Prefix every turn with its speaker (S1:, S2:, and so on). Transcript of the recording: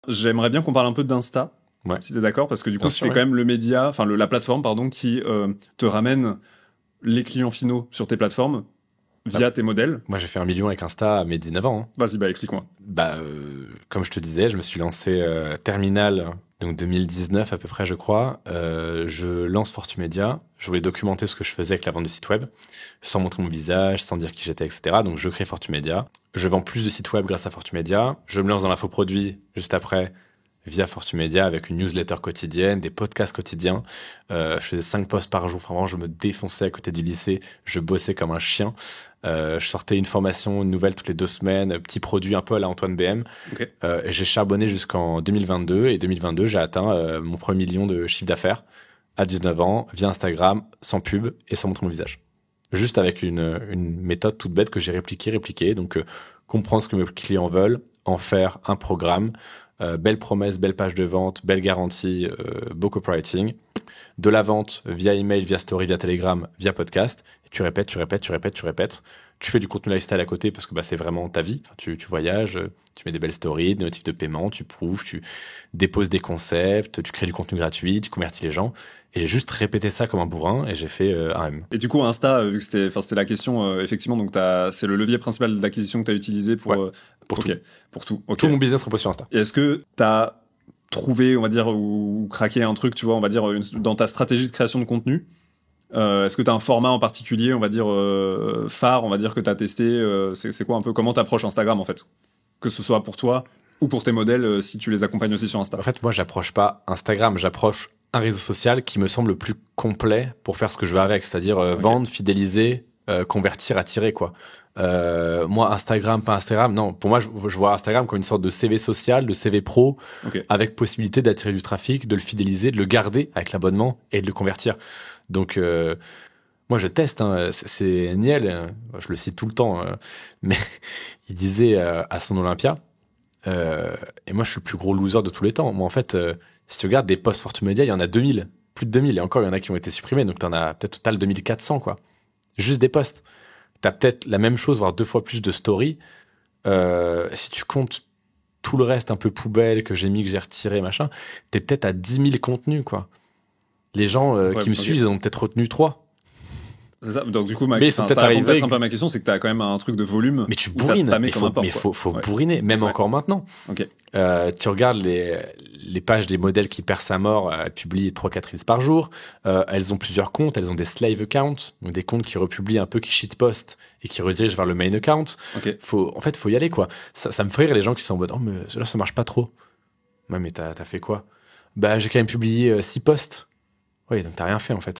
S1: J'aimerais bien qu'on parle un peu d'Insta,
S2: Ouais.
S1: si t'es d'accord, parce que du coup,
S2: Bien
S1: c'est
S2: sûr, ouais.
S1: quand même le média, enfin la plateforme, pardon, qui te ramène les clients finaux sur tes plateformes
S2: Bah,
S1: via tes modèles.
S2: moi, j'ai fait 1 million avec Insta à mes 19 ans. Hein.
S1: Vas-y, bah explique-moi.
S2: Comme je te disais, je me suis lancé Terminal, donc 2019 à peu près, je crois. Je lance Fortumedia. Je voulais documenter ce que je faisais avec la vente de sites web, sans montrer mon visage, sans dire qui j'étais, etc. Donc, je crée Fortumedia. Je vends plus de sites web grâce à Fortumedia. Je me lance dans l'infoproduit juste après via Fortumedia avec une newsletter quotidienne, des podcasts quotidiens. Je faisais 5 posts par jour. Vraiment, je me défonçais à côté du lycée. Je bossais comme un chien. Je sortais une formation, une nouvelle toutes les 2 semaines, petit produit un peu à la Antoine BM.
S1: Ok.
S2: Et j'ai charbonné jusqu'en 2022. Et 2022, j'ai atteint mon premier million de chiffre d'affaires à 19 ans via Instagram, sans pub et sans montrer mon visage. Juste avec une méthode toute bête que j'ai répliquée. Donc, comprendre ce que mes clients veulent, en faire un programme, belle promesse, belle page de vente, belle garantie, beau copywriting, de la vente via email, via story, via Telegram, via podcast. Et tu répètes. Tu fais du contenu lifestyle à côté parce que c'est vraiment ta vie. Enfin, tu voyages, tu mets des belles stories, des notifs de paiement, tu prouves, tu déposes des concepts, tu crées du contenu gratuit, tu convertis les gens. Et j'ai juste répété ça comme un bourrin et j'ai fait un M.
S1: Et du coup, Insta, vu que c'était la question, effectivement, donc c'est le levier principal d'acquisition que tu as utilisé pour,
S2: Ouais, pour tout.
S1: ok, pour tout. Ok.
S2: Tout mon business repose sur Insta.
S1: Et est-ce que tu as trouvé, on va dire, ou craqué un truc, tu vois, on va dire, dans ta stratégie de création de contenu? Est-ce que tu as un format en particulier, on va dire, phare, on va dire, que tu as testé? C'est quoi un peu, comment t'approches Instagram, en fait? Que ce soit pour toi ou pour tes modèles, si tu les accompagnes aussi sur Insta.
S2: En fait, moi, j'approche pas Instagram, j'approche un réseau social qui me semble le plus complet pour faire ce que je veux avec, c'est-à-dire vendre, fidéliser, convertir, attirer, quoi. Moi, Instagram, pas Instagram, non. Pour moi, je vois Instagram comme une sorte de CV social, de CV pro,
S1: Ok.
S2: avec possibilité d'attirer du trafic, de le fidéliser, de le garder avec l'abonnement et de le convertir. Donc, moi, je teste. Hein. C'est Niel, je le cite tout le temps, mais il disait à son Olympia. Et moi, je suis le plus gros loser de tous les temps. Moi, en fait, si tu regardes des posts Fortumedia, il y en a 2000. Plus de 2000. Et encore, il y en a qui ont été supprimés. Donc, tu en as peut-être total 2400, quoi. Juste des posts. Tu as peut-être la même chose, voire 2 fois plus de stories. Si tu comptes tout le reste un peu poubelle que j'ai mis, que j'ai retiré, machin, t'es peut-être à 10 000 contenus, quoi. Les gens
S1: Ouais,
S2: qui me
S1: ok.
S2: suivent, ils ont peut-être retenu 3.
S1: C'est ça. Donc, du coup,
S2: Mais ils sont peut-être
S1: ça répond
S2: arrivés.
S1: peut-être un peu à ma question, c'est que tu as quand même un truc de volume
S2: Mais tu
S1: où tu as
S2: bourrines.
S1: spammé
S2: Mais
S1: comme un porc.
S2: faut
S1: Ouais.
S2: bourriner, même
S1: Ouais.
S2: encore maintenant.
S1: Ok.
S2: Tu regardes les pages des modèles qui percent à mort, elles publient 3-4 reels par jour. Elles ont plusieurs comptes, elles ont des slave accounts, donc des comptes qui republient un peu, qui shitpost et qui redirigent vers le main account.
S1: Ok.
S2: Faut y aller, quoi. Ça me fait rire les gens qui sont en mode, oh, mais là, ça marche pas trop. Ouais, mais t'as fait quoi? Bah, j'ai quand même publié 6 posts. Oui, donc t'as rien fait, en fait.